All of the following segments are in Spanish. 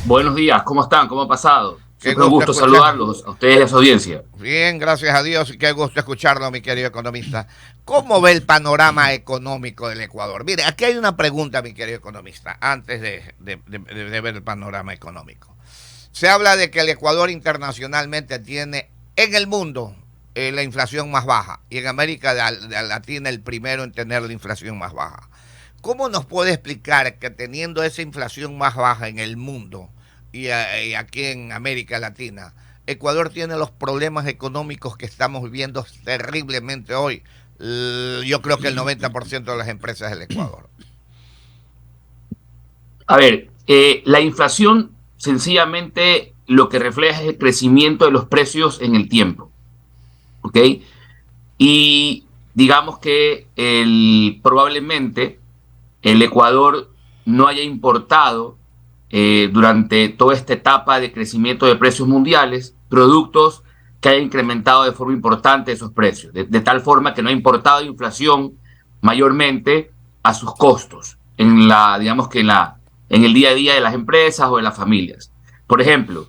Buenos días, ¿cómo están? ¿Cómo ha pasado? Qué Siempre un gusto gusto escuchar. saludarlos a ustedes y a su audiencia. Bien, gracias a Dios y qué gusto escucharlo, mi querido economista. ¿Cómo ve el panorama económico del Ecuador? Mire, aquí hay una pregunta, mi querido economista, antes de ver el panorama económico. Se habla de que el Ecuador internacionalmente tiene en el mundo la inflación más baja y en América Latina el primero en tener la inflación más baja. ¿Cómo nos puede explicar que teniendo esa inflación más baja en el mundo y aquí en América Latina, Ecuador tiene los problemas económicos que estamos viviendo terriblemente hoy? Yo creo que el 90% de las empresas del Ecuador. A ver, la inflación sencillamente lo que refleja es el crecimiento de los precios en el tiempo, ¿ok? Y digamos que probablemente el Ecuador no haya importado durante toda esta etapa de crecimiento de precios mundiales productos que hayan incrementado de forma importante esos precios, de tal forma que no ha importado inflación mayormente a sus costos digamos que en el día a día de las empresas o de las familias. Por ejemplo,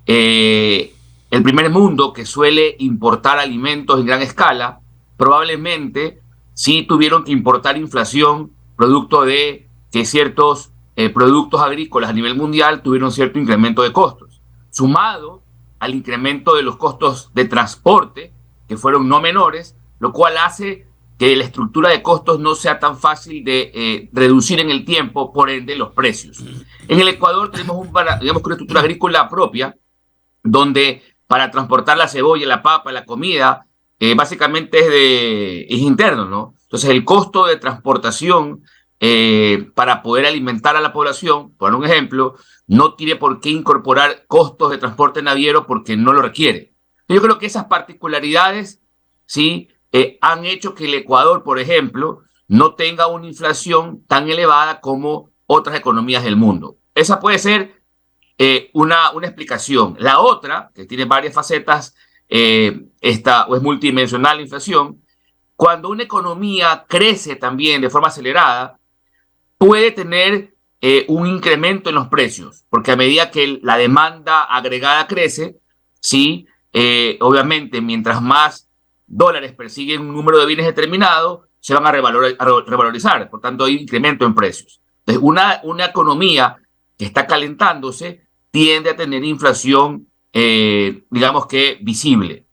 el primer mundo que suele importar alimentos en gran escala, probablemente sí tuvieron que importar inflación producto de que ciertos productos agrícolas a nivel mundial tuvieron cierto incremento de costos, sumado al incremento de los costos de transporte, que fueron no menores, lo cual hace que la estructura de costos no sea tan fácil de reducir en el tiempo, por ende los precios. En el Ecuador tenemos digamos, una estructura agrícola propia, donde para transportar la cebolla, la papa, la comida, básicamente es interno, ¿no? Entonces el costo de transportación para poder alimentar a la población, por un ejemplo, no tiene por qué incorporar costos de transporte naviero porque no lo requiere. Yo creo que esas particularidades, sí, han hecho que el Ecuador, por ejemplo, no tenga una inflación tan elevada como otras economías del mundo. Esa puede ser una explicación. La otra, que tiene varias facetas, o es multidimensional la inflación, cuando una economía crece también de forma acelerada, puede tener un incremento en los precios, porque a medida que la demanda agregada crece, sí, obviamente, mientras más dólares persiguen un número de bienes determinado, se van a revalorizar, por tanto hay incremento en precios. Entonces, una economía que está calentándose tiende a tener inflación, digamos que visible.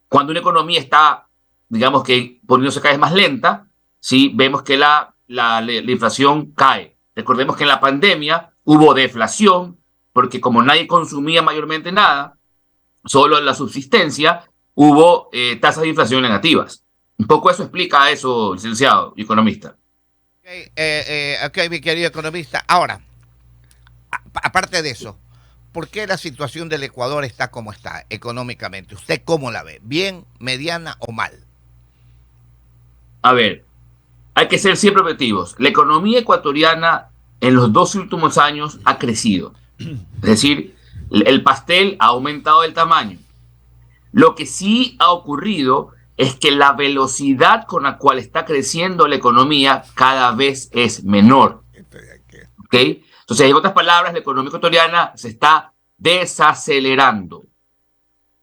Cuando una economía está, digamos que poniéndose cada vez más lenta, sí, vemos que la inflación cae. Recordemos que en la pandemia hubo deflación, porque como nadie consumía mayormente nada, solo en la subsistencia, hubo tasas de inflación negativas. Un poco eso explica eso, licenciado y economista. Ok, mi querido economista. Ahora, aparte de eso, ¿por qué la situación del Ecuador está como está económicamente? ¿Usted cómo la ve? ¿Bien, mediana o mal? A ver, hay que ser siempre objetivos. La economía ecuatoriana en los 2 últimos años ha crecido. Es decir, el pastel ha aumentado el tamaño. Lo que sí ha ocurrido es que la velocidad con la cual está creciendo la economía cada vez es menor. ¿Ok? Entonces, en otras palabras, la economía ecuatoriana se está desacelerando.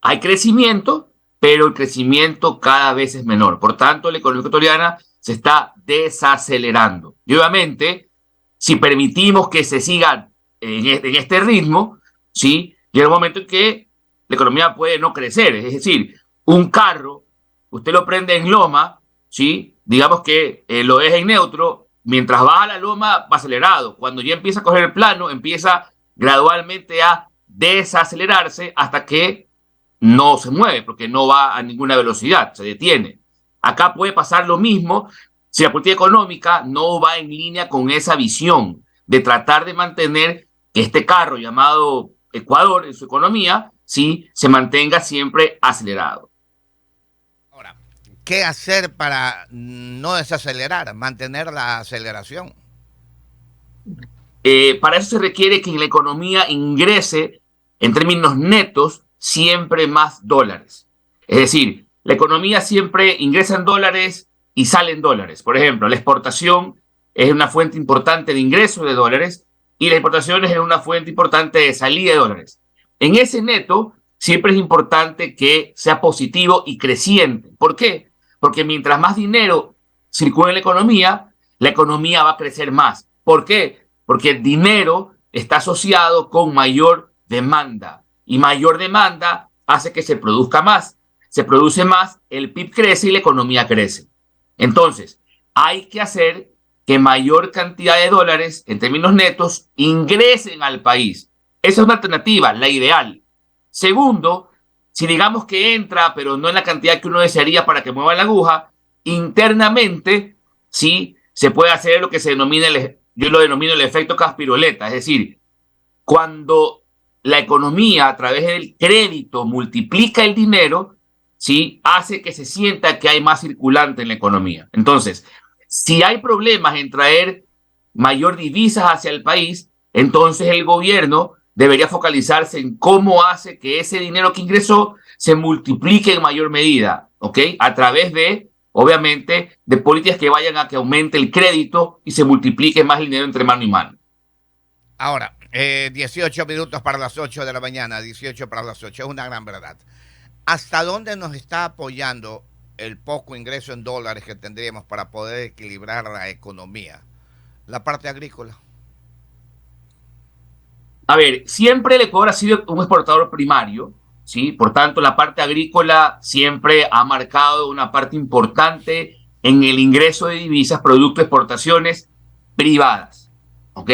Hay crecimiento, pero el crecimiento cada vez es menor. Por tanto, la economía ecuatoriana se está desacelerando. Y obviamente, si permitimos que se siga en este ritmo, ¿sí? Llega un momento en que la economía puede no crecer. Es decir, un carro, usted lo prende en loma, ¿sí? Digamos que lo deja en neutro, mientras baja la loma va acelerado. Cuando ya empieza a coger el plano, empieza gradualmente a desacelerarse hasta que no se mueve, porque no va a ninguna velocidad, se detiene. Acá puede pasar lo mismo si la política económica no va en línea con esa visión de tratar de mantener que este carro llamado Ecuador en su economía, sí, se mantenga siempre acelerado. Ahora, ¿qué hacer para no desacelerar, mantener la aceleración? Para eso se requiere que en la economía ingrese en términos netos siempre más dólares. Es decir, la economía siempre ingresa en dólares y sale en dólares. Por ejemplo, la exportación es una fuente importante de ingresos de dólares y las importaciones eran una fuente importante de salida de dólares. En ese neto, siempre es importante que sea positivo y creciente. ¿Por qué? Porque mientras más dinero circula en la economía va a crecer más. ¿Por qué? Porque el dinero está asociado con mayor demanda y mayor demanda hace que se produzca más. Se produce más, el PIB crece y la economía crece. Entonces, hay que hacer que mayor cantidad de dólares en términos netos ingresen al país. Esa es una alternativa, la ideal. Segundo, si digamos que entra, pero no en la cantidad que uno desearía para que mueva la aguja, internamente sí se puede hacer lo que se denomina, yo lo denomino el efecto Caspiroleta, es decir, cuando la economía a través del crédito multiplica el dinero, sí hace que se sienta que hay más circulante en la economía. Entonces, si hay problemas en traer mayor divisas hacia el país, entonces el gobierno debería focalizarse en cómo hace que ese dinero que ingresó se multiplique en mayor medida, ¿ok? A través de, obviamente, de políticas que vayan a que aumente el crédito y se multiplique más el dinero entre mano y mano. Ahora, 18 minutos para las 8 de la mañana, 18 para las 8, es una gran verdad. ¿Hasta dónde nos está apoyando el poco ingreso en dólares que tendríamos para poder equilibrar la economía? La parte agrícola. A ver, siempre el Ecuador ha sido un exportador primario, ¿sí? Por tanto, la parte agrícola siempre ha marcado una parte importante en el ingreso de divisas producto de exportaciones privadas, ¿ok?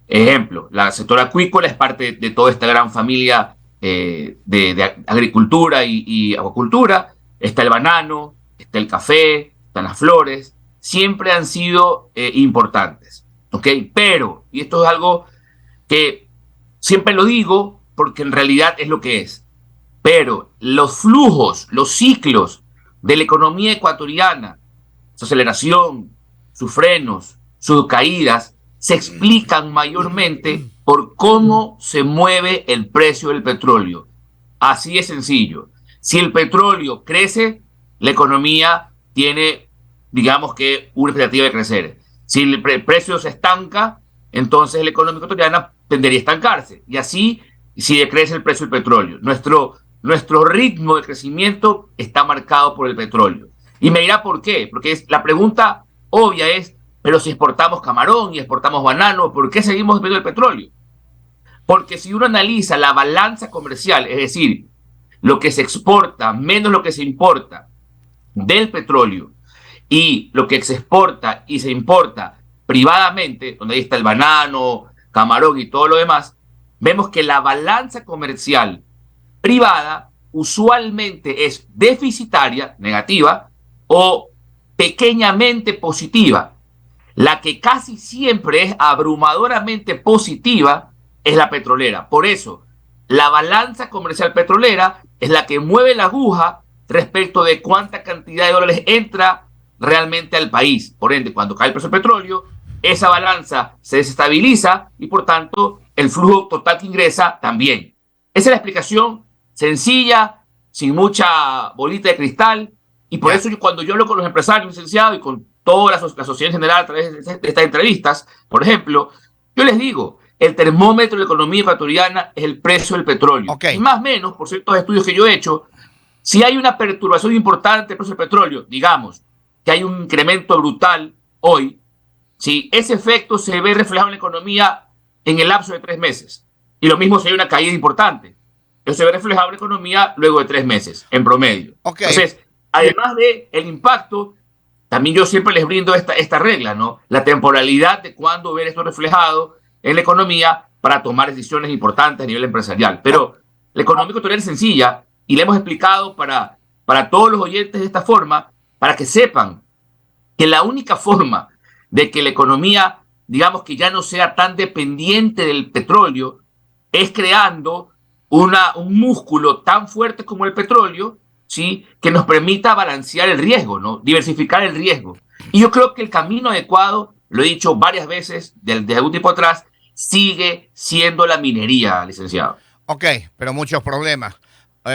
Ejemplo, la sector acuícola es parte de toda esta gran familia de agricultura y acuacultura. Está el banano, está el café, están las flores. Siempre han sido importantes, ¿ok? Pero, y esto es algo que siempre lo digo porque en realidad es lo que es, pero los flujos, los ciclos de la economía ecuatoriana, su aceleración, sus frenos, sus caídas, se explican mayormente por cómo se mueve el precio del petróleo. Así es sencillo. Si el petróleo crece, la economía tiene, digamos que, una expectativa de crecer. Si el precio se estanca, entonces la economía ecuatoriana tendería a estancarse. Y así, si decrece el precio del petróleo. Nuestro ritmo de crecimiento está marcado por el petróleo. Y me dirá por qué. Porque la pregunta obvia es, pero si exportamos camarón y exportamos banano, ¿por qué seguimos dependiendo del petróleo? Porque si uno analiza la balanza comercial, es decir, lo que se exporta menos lo que se importa del petróleo y lo que se exporta y se importa privadamente, donde ahí está el banano, camarón y todo lo demás, vemos que la balanza comercial privada usualmente es deficitaria, negativa, o pequeñamente positiva. La que casi siempre es abrumadoramente positiva es la petrolera. Por eso, la balanza comercial petrolera es la que mueve la aguja respecto de cuánta cantidad de dólares entra realmente al país. Por ende, cuando cae el precio del petróleo, esa balanza se desestabiliza y por tanto el flujo total que ingresa también. Esa es la explicación sencilla, sin mucha bolita de cristal, y por eso cuando yo hablo con los empresarios, licenciados, y con toda la sociedad en general a través de estas entrevistas, por ejemplo, yo les digo, el termómetro de la economía ecuatoriana es el precio del petróleo. Okay. Y más o menos, por ciertos estudios que yo he hecho, si hay una perturbación importante del precio del petróleo, digamos que hay un incremento brutal hoy, si ese efecto se ve reflejado en la economía en el lapso de 3 meses. Y lo mismo si hay una caída importante. Eso se ve reflejado en la economía luego de 3 meses, en promedio. Okay. Entonces, además del impacto, también yo siempre les brindo esta regla, ¿no? La temporalidad de cuándo ver esto reflejado en la economía para tomar decisiones importantes a nivel empresarial. Pero la economía ecuatoriana es sencilla y le hemos explicado para todos los oyentes de esta forma, para que sepan que la única forma de que la economía, digamos que ya no sea tan dependiente del petróleo, es creando un músculo tan fuerte como el petróleo, ¿sí? Que nos permita balancear el riesgo, ¿no? Diversificar el riesgo. Y yo creo que el camino adecuado, lo he dicho varias veces desde algún tiempo atrás, sigue siendo la minería, licenciado. Ok, pero muchos problemas.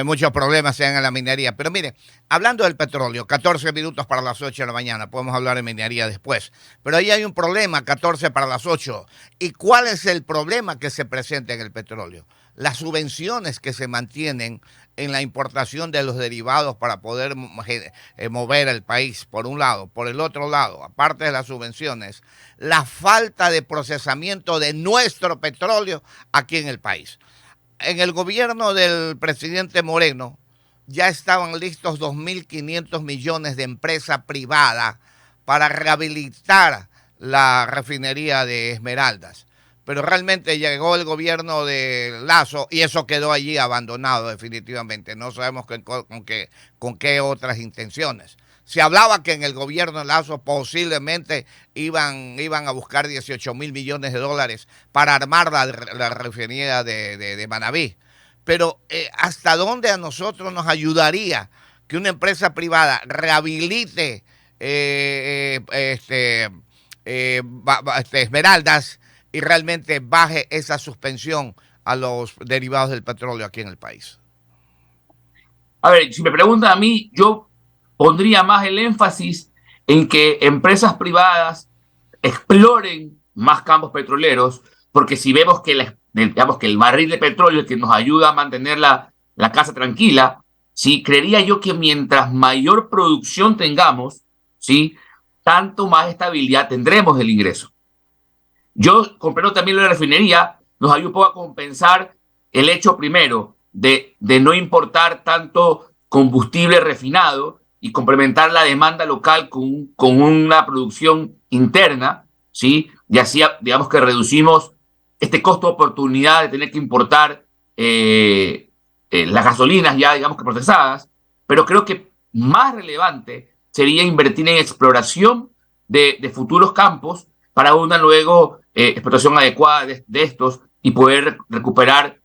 Muchos problemas sean en la minería. Pero mire, hablando del petróleo, 14 minutos para las 8 de la mañana, podemos hablar de minería después. Pero ahí hay un problema, 14 para las 8. ¿Y cuál es el problema que se presenta en el petróleo? Las subvenciones que se mantienen en la importación de los derivados para poder mover el país, por un lado. Por el otro lado, aparte de las subvenciones, la falta de procesamiento de nuestro petróleo aquí en el país. En el gobierno del presidente Moreno ya estaban listos 2.500 millones de empresa privada para rehabilitar la refinería de Esmeraldas. Pero realmente llegó el gobierno de Lazo y eso quedó allí abandonado definitivamente. No sabemos con qué otras intenciones. Se hablaba que en el gobierno de Lazo posiblemente iban a buscar 18.000 millones de dólares para armar la refinería de Manabí. Pero ¿hasta dónde a nosotros nos ayudaría que una empresa privada rehabilite Esmeraldas y realmente baje esa suspensión a los derivados del petróleo aquí en el país? A ver, si me preguntan a mí, yo pondría más el énfasis en que empresas privadas exploren más campos petroleros, porque si vemos que, digamos, que el barril de petróleo es que nos ayuda a mantener la casa tranquila, sí, creería yo que mientras mayor producción tengamos, sí, tanto más estabilidad tendremos del ingreso. Yo comprendo también la refinería, nos ayuda un poco a compensar el hecho primero de no importar tanto combustible refinado y complementar la demanda local con una producción interna, ¿sí? Y así, digamos que reducimos este costo de oportunidad de tener que importar las gasolinas ya, digamos que procesadas, pero creo que más relevante sería invertir en exploración de futuros campos para una luego explotación adecuada de estos y poder recuperar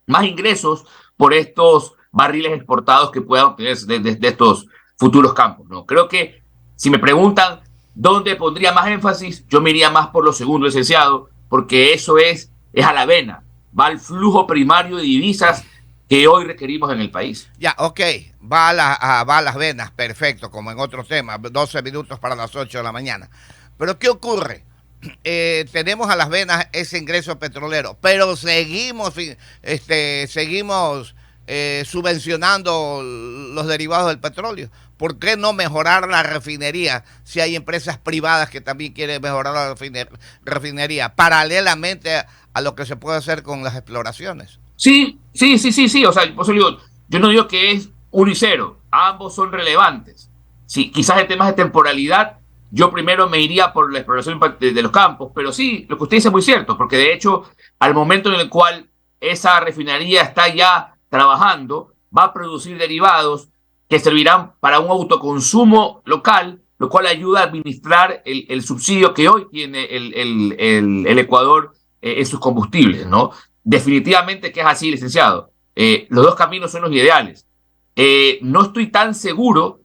más ingresos por estos barriles exportados que puedan obtener de estos futuros campos, ¿no? Creo que si me preguntan dónde pondría más énfasis, yo me iría más por lo segundo, licenciado, porque eso es a la vena, va al flujo primario de divisas que hoy requerimos en el país. Ya, ok, va a las venas, perfecto, como en otros temas, 12 minutos para las 8 de la mañana. Pero ¿qué ocurre? Tenemos a las venas ese ingreso petrolero, pero seguimos subvencionando los derivados del petróleo. ¿Por qué no mejorar la refinería si hay empresas privadas que también quieren mejorar la refinería paralelamente a lo que se puede hacer con las exploraciones? Sí, sí, sí, sí, sí. O sea, por eso digo, yo no digo que es 1 y 0, ambos son relevantes. Sí, quizás en temas de temporalidad, yo primero me iría por la exploración de los campos, pero sí, lo que usted dice es muy cierto, porque de hecho, al momento en el cual esa refinería está ya trabajando, va a producir derivados que servirán para un autoconsumo local, lo cual ayuda a administrar el subsidio que hoy tiene el Ecuador en sus combustibles, ¿no? Definitivamente que es así, licenciado. Los dos caminos son los ideales. No estoy tan seguro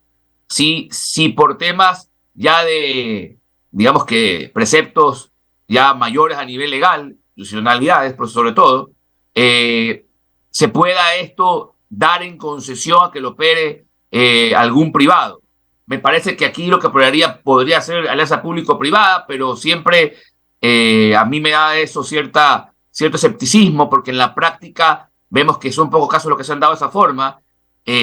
si por temas ya de, digamos que, preceptos ya mayores a nivel legal, institucionalidades, pero sobre todo, se pueda esto dar en concesión a que lo opere algún privado. Me parece que aquí lo que podría ser alianza público-privada, pero siempre a mí me da eso cierto escepticismo, porque en la práctica vemos que son pocos casos los que se han dado de esa forma.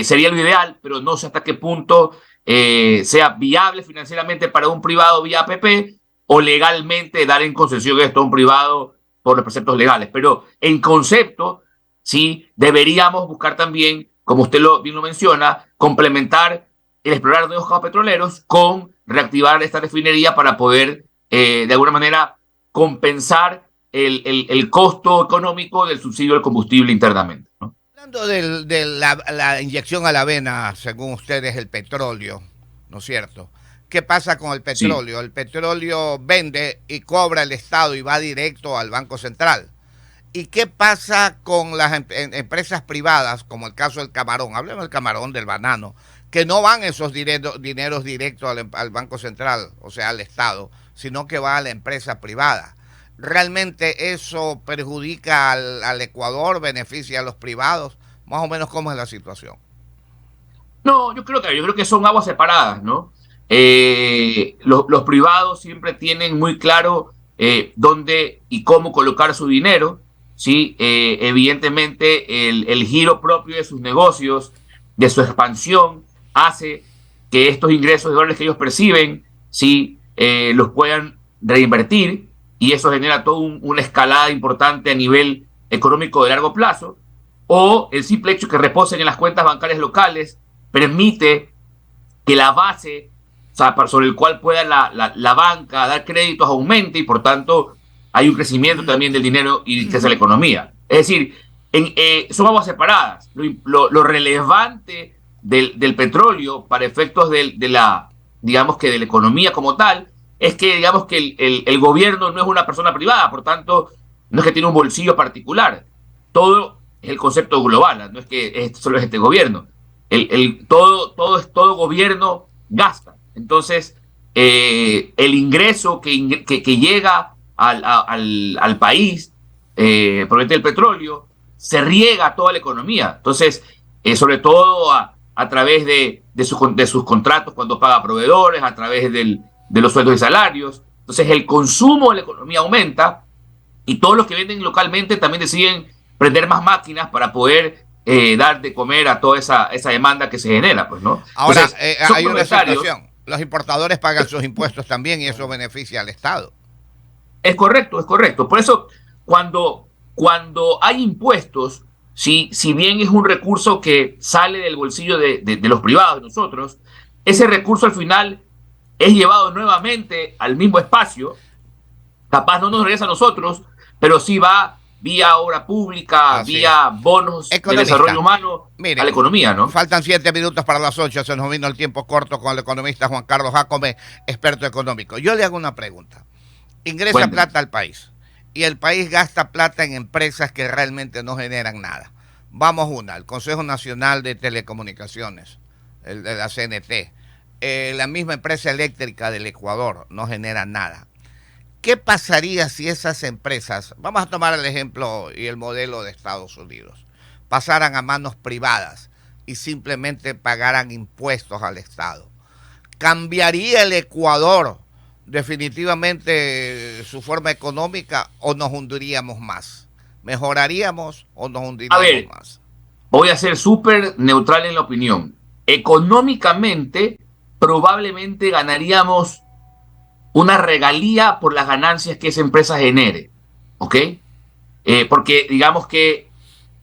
Sería lo ideal, pero no sé hasta qué punto sea viable financieramente para un privado vía APP o legalmente dar en concesión esto a un privado por los preceptos legales. Pero en concepto, sí, deberíamos buscar también, como usted bien lo menciona, complementar el explorar nuevos campos petroleros con reactivar esta refinería para poder, de alguna manera, compensar el costo económico del subsidio del combustible internamente, ¿no? Hablando de la inyección a la avena, según ustedes, el petróleo, ¿no es cierto? ¿Qué pasa con el petróleo? Sí. El petróleo vende y cobra el Estado y va directo al Banco Central. ¿Y qué pasa con las empresas privadas, como el caso del camarón? Hablemos del camarón, del banano, que no van esos dineros directos al Banco Central, o sea, al Estado, sino que va a la empresa privada. ¿Realmente eso perjudica al Ecuador, beneficia a los privados? Más o menos, ¿cómo es la situación? No, yo creo que son aguas separadas, ¿no? Los privados siempre tienen muy claro dónde y cómo colocar su dinero, ¿sí? Evidentemente, el giro propio de sus negocios, de su expansión, hace que estos ingresos de dólares que ellos perciben, ¿sí? Los puedan reinvertir y eso genera toda una escalada importante a nivel económico de largo plazo, o el simple hecho que reposen en las cuentas bancarias locales permite que la base, o sea, sobre el cual pueda la banca dar créditos aumente y por tanto hay un crecimiento también del dinero y que es la economía. Es decir, son aguas separadas. Lo relevante del petróleo para efectos digamos que de la economía como tal, es que digamos que el gobierno no es una persona privada, por tanto, no es que tiene un bolsillo particular. Todo es el concepto global, no es que solo es este gobierno. Todo gobierno gasta. Entonces, el ingreso que llega al país, proveniente del petróleo, se riega a toda la economía. Entonces, sobre todo a través de sus contratos cuando paga proveedores, a través de los sueldos y salarios. Entonces, el consumo de la economía aumenta y todos los que venden localmente también deciden prender más máquinas para poder dar de comer a toda esa demanda que se genera, pues, ¿no? Ahora, Entonces, son hay una comentarios. situación. Los importadores pagan sus impuestos también y eso beneficia al Estado. Es correcto, es correcto. Por eso, cuando hay impuestos, si bien es un recurso que sale del bolsillo de los privados, de nosotros, ese recurso al final es llevado nuevamente al mismo espacio. Capaz no nos regresa a nosotros, pero sí va vía obra pública, Así es. vía bonos de Economista, desarrollo humano mire, a la economía, ¿no? faltan 7 minutos para las 8, se nos vino el tiempo corto con el economista Juan Carlos Jácome, experto económico. Yo le hago una pregunta. Ingresa Cuénteme. plata al país y el país gasta plata en empresas que realmente no generan nada. Vamos una, el Consejo Nacional de Telecomunicaciones, el de la CNT, la misma empresa eléctrica del Ecuador no genera nada. ¿Qué pasaría si esas empresas, vamos a tomar el ejemplo y el modelo de Estados Unidos, pasaran a manos privadas y simplemente pagaran impuestos al Estado? ¿Cambiaría el Ecuador definitivamente su forma económica o nos hundiríamos más? ¿Mejoraríamos o nos A hundiríamos ver, más? voy a ser súper neutral en la opinión. Económicamente, probablemente ganaríamos una regalía por las ganancias que esa empresa genere, ¿ok? Porque digamos que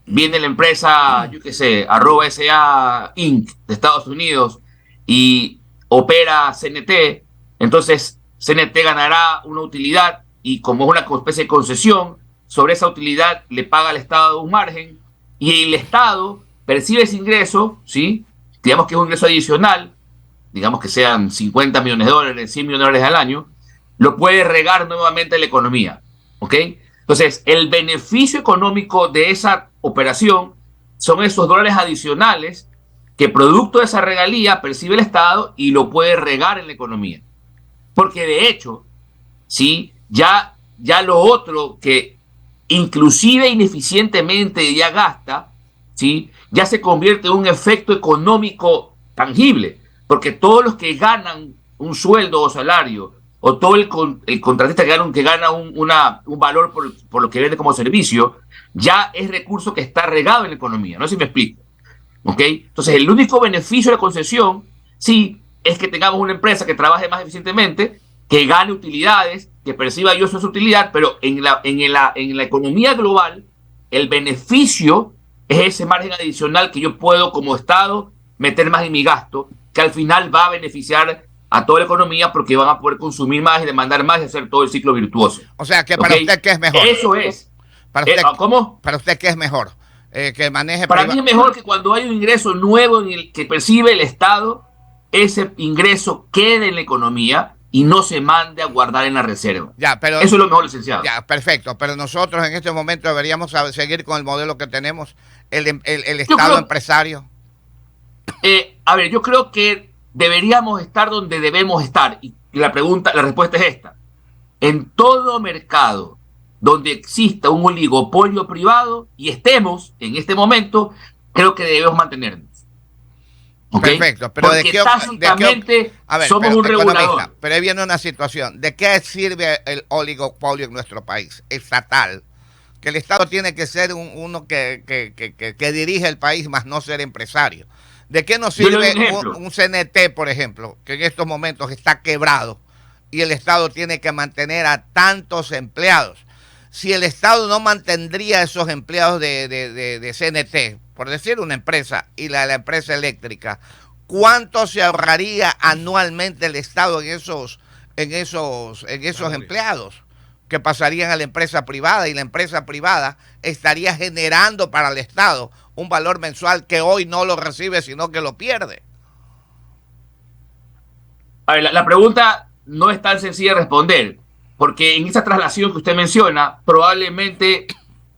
viene la empresa, yo qué sé, arroba SA Inc. de Estados Unidos y opera CNT, entonces CNT ganará una utilidad y como es una especie de concesión, sobre esa utilidad le paga al Estado un margen y el Estado percibe ese ingreso, ¿sí? Digamos que es un ingreso adicional, digamos que sean 50 millones de dólares, 100 millones de dólares al año, lo puede regar nuevamente a la economía, ¿ok? Entonces, el beneficio económico de esa operación son esos dólares adicionales que producto de esa regalía percibe el Estado y lo puede regar en la economía. Porque de hecho, ¿sí? Ya lo otro que inclusive ineficientemente ya gasta, ¿sí? Ya se convierte en un efecto económico tangible, porque todos los que ganan un sueldo o salario, o todo el contratista que gana un valor por lo que vende como servicio, ya es recurso que está regado en la economía. No sé si me explico. ¿Ok? Entonces, el único beneficio de la concesión, sí, es que tengamos una empresa que trabaje más eficientemente, que gane utilidades, que perciba yo esa utilidad, pero en la economía global, el beneficio es ese margen adicional que yo puedo como Estado meter más en mi gasto, que al final va a beneficiar a toda la economía porque van a poder consumir más y demandar más y hacer todo el ciclo virtuoso. O sea, que para ¿Ok? usted, ¿qué es mejor? Eso es. Para usted, ¿Cómo? para usted, ¿qué es mejor? Que maneje Para mí es mejor que cuando hay un ingreso nuevo en el que percibe el Estado, ese ingreso quede en la economía y no se mande a guardar en la reserva. Ya, pero, eso es lo mejor, licenciado. Ya, perfecto. Pero nosotros en este momento deberíamos seguir con el modelo que tenemos, el Estado empresario. A ver, yo creo que deberíamos estar donde debemos estar. Y la respuesta es esta. En todo mercado donde exista un oligopolio privado y estemos en este momento, creo que debemos mantenernos. ¿Okay? Perfecto, pero porque tácitamente somos un regulador. Pero ahí viene una situación. ¿De qué sirve el oligopolio en nuestro país estatal? Que el Estado tiene que ser uno que dirige el país, más no ser empresario. ¿De qué nos sirve un CNT, por ejemplo, que en estos momentos está quebrado y el Estado tiene que mantener a tantos empleados? Si el Estado no mantendría esos empleados de CNT, por decir una empresa, y la empresa eléctrica, ¿cuánto se ahorraría anualmente el Estado en esos empleados que pasarían a la empresa privada? Y la empresa privada estaría generando para el Estado un valor mensual que hoy no lo recibe, sino que lo pierde. A ver, la pregunta no es tan sencilla de responder, porque en esa traslación que usted menciona, probablemente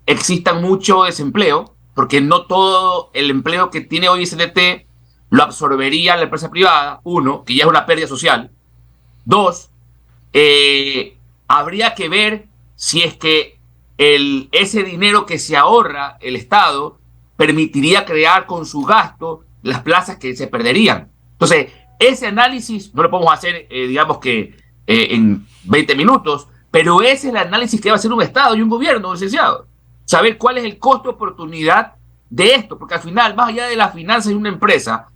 existan mucho desempleo, porque no todo el empleo que tiene hoy SNT lo absorbería la empresa privada. Uno, que ya es una pérdida social. Dos, habría que ver si es que ese dinero que se ahorra el Estado permitiría crear con su gasto las plazas que se perderían. Entonces, ese análisis no lo podemos hacer, digamos que en 20 minutos, pero ese es el análisis que va a hacer un Estado y un gobierno, licenciado. Saber cuál es el costo de oportunidad de esto, porque al final, más allá de las finanzas de una empresa,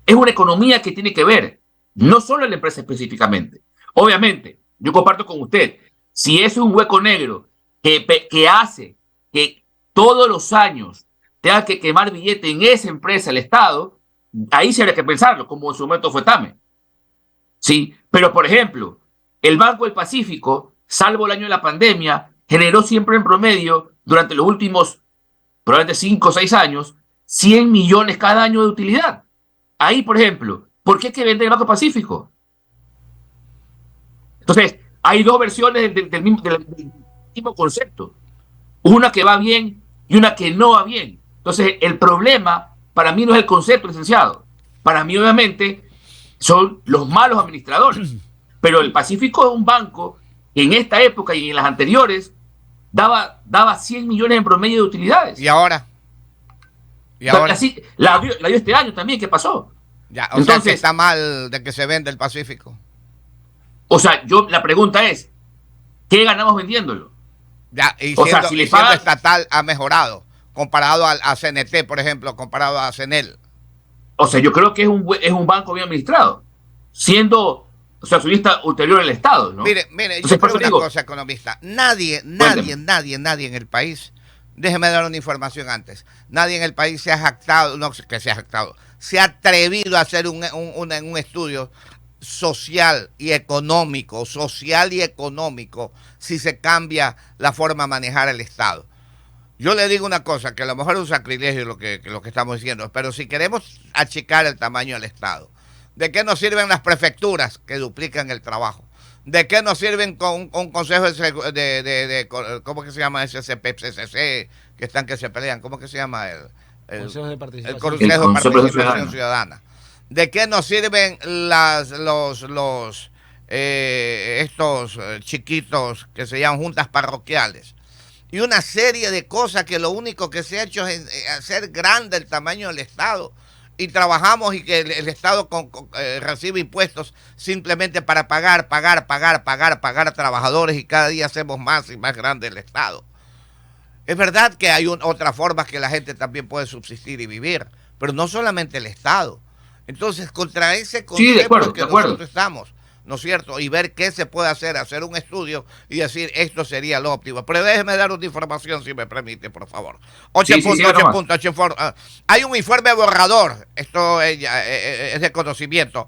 es una economía que tiene que ver, no solo la empresa específicamente. Obviamente, yo comparto con usted, si es un hueco negro que hace que todos los años tenga que quemar billete en esa empresa, el Estado, ahí sí habría que pensarlo, como en su momento fue TAME. Sí, pero por ejemplo, el Banco del Pacífico, salvo el año de la pandemia, generó siempre en promedio, durante los últimos probablemente 5 o 6 años, 100 millones cada año de utilidad. Ahí, por ejemplo, ¿por qué hay que vender el Banco Pacífico? Entonces, hay dos versiones del mismo concepto. Una que va bien y una que no va bien. Entonces, el problema para mí no es el concepto, licenciado. Para mí, obviamente, son los malos administradores. Pero el Pacífico es un banco que en esta época y en las anteriores daba 100 millones en promedio de utilidades. ¿Y ahora? Así, la dio este año también, ¿qué pasó? Ya, entonces, sea que está mal de que se vende el Pacífico. O sea, la pregunta es, ¿qué ganamos vendiéndolo? Ya, y siendo estatal ha mejorado, comparado a CNT, por ejemplo, comparado a CENEL. O sea, yo creo que es un banco bien administrado, siendo, o sea, accionista ulterior al Estado, ¿no? Mire, entonces, yo creo una cosa, economista. Nadie en el país, déjeme dar una información antes, nadie en el país se ha jactado, no que se ha jactado, se ha atrevido a hacer un estudio social y económico, si se cambia la forma de manejar el Estado. Yo le digo una cosa, que a lo mejor es un sacrilegio lo que estamos diciendo, pero si queremos achicar el tamaño del Estado, ¿de qué nos sirven las prefecturas que duplican el trabajo? ¿De qué nos sirven con un consejo de ¿cómo que se llama ese CPCC que se pelean? ¿Cómo que se llama el Consejo de Participación Ciudadana? ¿De qué nos sirven estos chiquitos que se llaman juntas parroquiales? Y una serie de cosas que lo único que se ha hecho es hacer grande el tamaño del Estado. Y trabajamos y que el Estado recibe impuestos simplemente para pagar a trabajadores, y cada día hacemos más y más grande el Estado. Es verdad que hay otras formas que la gente también puede subsistir y vivir, pero no solamente el Estado. Entonces, contra ese concepto que nosotros estamos, ¿no es cierto? Y ver qué se puede hacer un estudio y decir esto sería lo óptimo. Pero déjeme dar una información, si me permite, por favor. 8 puntos. Hay un informe borrador, esto es de conocimiento.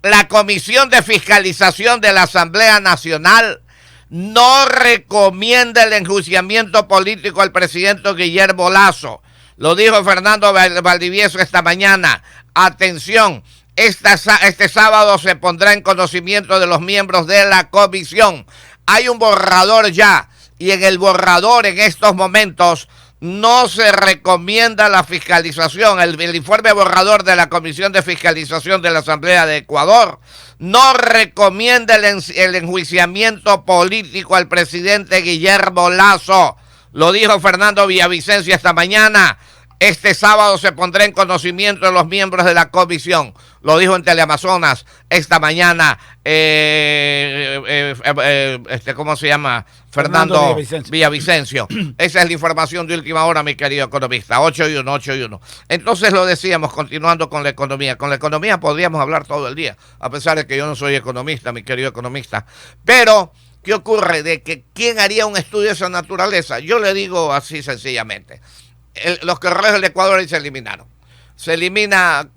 La Comisión de Fiscalización de la Asamblea Nacional no recomienda el enjuiciamiento político al presidente Guillermo Lasso. Lo dijo Fernando Valdivieso esta mañana. Atención, este sábado se pondrá en conocimiento de los miembros de la comisión. Hay un borrador ya, y en el borrador en estos momentos no se recomienda la fiscalización. El informe borrador de la Comisión de Fiscalización de la Asamblea de Ecuador no recomienda el enjuiciamiento político al presidente Guillermo Lasso. Lo dijo Fernando Villavicencio esta mañana. Este sábado se pondrá en conocimiento de los miembros de la comisión. Lo dijo en Teleamazonas esta mañana, ¿cómo se llama? Fernando Villavicencio. Esa es la información de última hora, mi querido economista. 8-1, 8-1. Entonces lo decíamos, continuando con la economía. Con la economía podríamos hablar todo el día, a pesar de que yo no soy economista, mi querido economista. Pero, ¿qué ocurre? De que ¿quién haría un estudio de esa naturaleza? Yo le digo así sencillamente. Los correos del Ecuador se eliminaron. Se elimina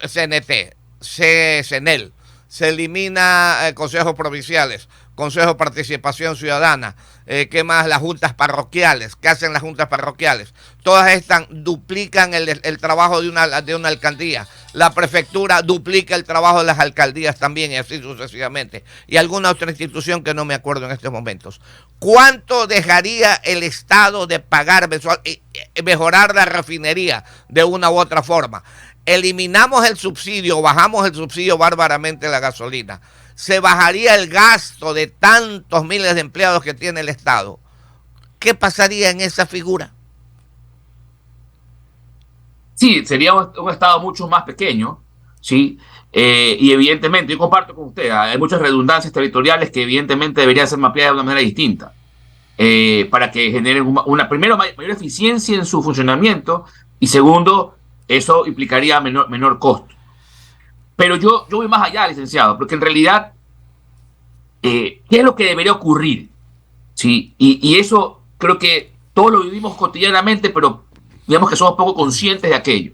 CNT, CNEL, se elimina consejos provinciales, Consejo de Participación Ciudadana, ¿qué más? Las juntas parroquiales. ¿Qué hacen las juntas parroquiales? Todas estas duplican el trabajo de una alcaldía. La prefectura duplica el trabajo de las alcaldías también, y así sucesivamente. Y alguna otra institución que no me acuerdo en estos momentos. ¿Cuánto dejaría el Estado de pagar mensual y mejorar la refinería de una u otra forma? Eliminamos el subsidio, bajamos el subsidio bárbaramente de la gasolina. Se bajaría el gasto de tantos miles de empleados que tiene el Estado. ¿Qué pasaría en esa figura? Sí, sería un Estado mucho más pequeño, ¿sí? Y evidentemente, yo comparto con usted, hay muchas redundancias territoriales que evidentemente deberían ser mapeadas de una manera distinta, para que generen primero, mayor eficiencia en su funcionamiento, y segundo, eso implicaría menor costo. Pero yo voy más allá, licenciado, porque en realidad, ¿qué es lo que debería ocurrir? ¿Sí? Y eso creo que todos lo vivimos cotidianamente, pero digamos que somos poco conscientes de aquello.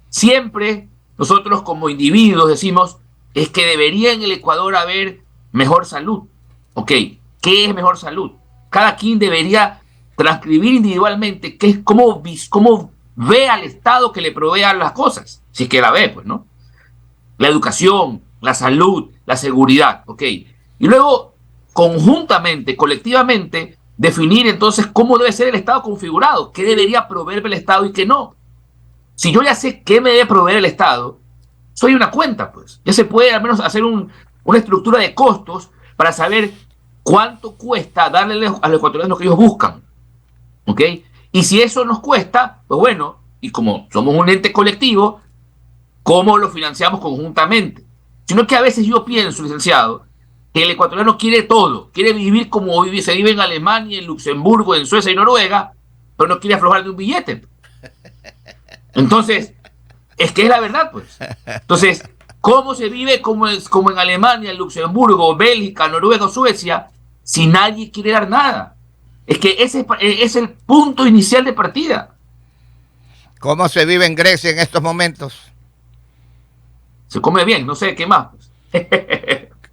Siempre nosotros como individuos decimos, es que debería en el Ecuador haber mejor salud. Ok, ¿qué es mejor salud? Cada quien debería transcribir individualmente cómo ve al Estado que le provea las cosas, si es que la ve, pues, ¿no? La educación, la salud, la seguridad, ok. Y luego, conjuntamente, colectivamente, definir entonces cómo debe ser el Estado configurado, qué debería proveerme el Estado y qué no. Si yo ya sé qué me debe proveer el Estado, soy una cuenta, pues. Ya se puede al menos hacer una estructura de costos para saber cuánto cuesta darle a los ecuatorianos lo que ellos buscan, ¿ok? Y si eso nos cuesta, pues bueno, y como somos un ente colectivo, ¿cómo lo financiamos conjuntamente? Sino que a veces yo pienso, licenciado, que el ecuatoriano quiere todo, quiere vivir como se vive en Alemania, en Luxemburgo, en Suecia y Noruega, pero no quiere aflojar de un billete. Entonces, es que es la verdad, pues. Entonces, ¿cómo se vive como en Alemania, en Luxemburgo, Bélgica, Noruega o Suecia, si nadie quiere dar nada? Es que ese es el punto inicial de partida. ¿Cómo se vive en Grecia en estos momentos? Se come bien, no sé qué más.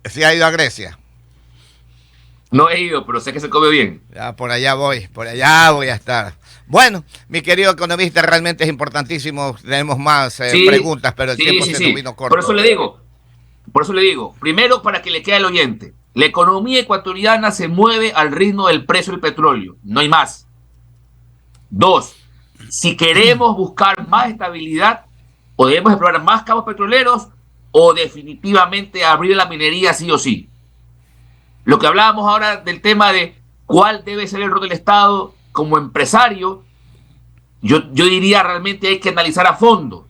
¿Sí ha ido a Grecia? No he ido, pero sé que se come bien. Ya, por allá voy a estar. Bueno, mi querido economista, realmente es importantísimo. Tenemos más preguntas, pero el tiempo se nos vino corto. Por eso le digo, primero para que le quede al oyente, la economía ecuatoriana se mueve al ritmo del precio del petróleo, no hay más. 2, si queremos buscar más estabilidad, o debemos explorar más campos petroleros, o definitivamente abrir la minería sí o sí. Lo que hablábamos ahora del tema de cuál debe ser el rol del Estado como empresario, yo diría realmente hay que analizar a fondo,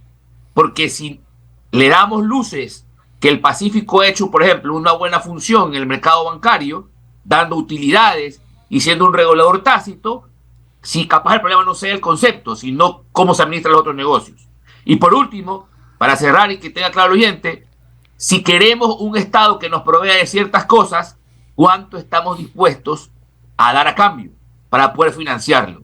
porque si le damos luces que el Pacífico ha hecho, por ejemplo, una buena función en el mercado bancario, dando utilidades y siendo un regulador tácito, si capaz el problema no sea el concepto, sino cómo se administran los otros negocios. Y por último, para cerrar y que tenga claro el oyente, si queremos un Estado que nos provea de ciertas cosas, ¿cuánto estamos dispuestos a dar a cambio para poder financiarlo?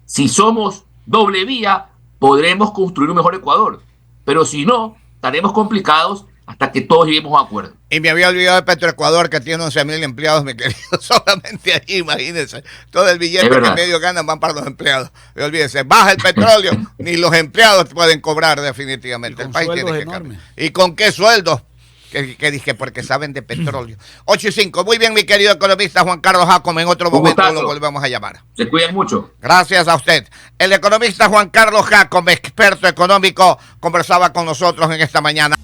Si somos doble vía, podremos construir un mejor Ecuador, pero si no, estaremos complicados hasta que todos lleguemos a un acuerdo. Y me había olvidado de Petroecuador, que tiene 11,000 empleados, mi querido, solamente ahí, imagínense, todo el billete que medio ganan van para los empleados. Y olvídense, baja el petróleo, ni los empleados pueden cobrar definitivamente. El país tiene que cambiar. ¿Y con qué sueldos? Que dije, porque saben de petróleo. 8-5, muy bien, mi querido economista Juan Carlos Jácome, en otro momento lo volvemos a llamar. Se cuidan mucho. Gracias a usted. El economista Juan Carlos Jácome, experto económico, conversaba con nosotros en esta mañana.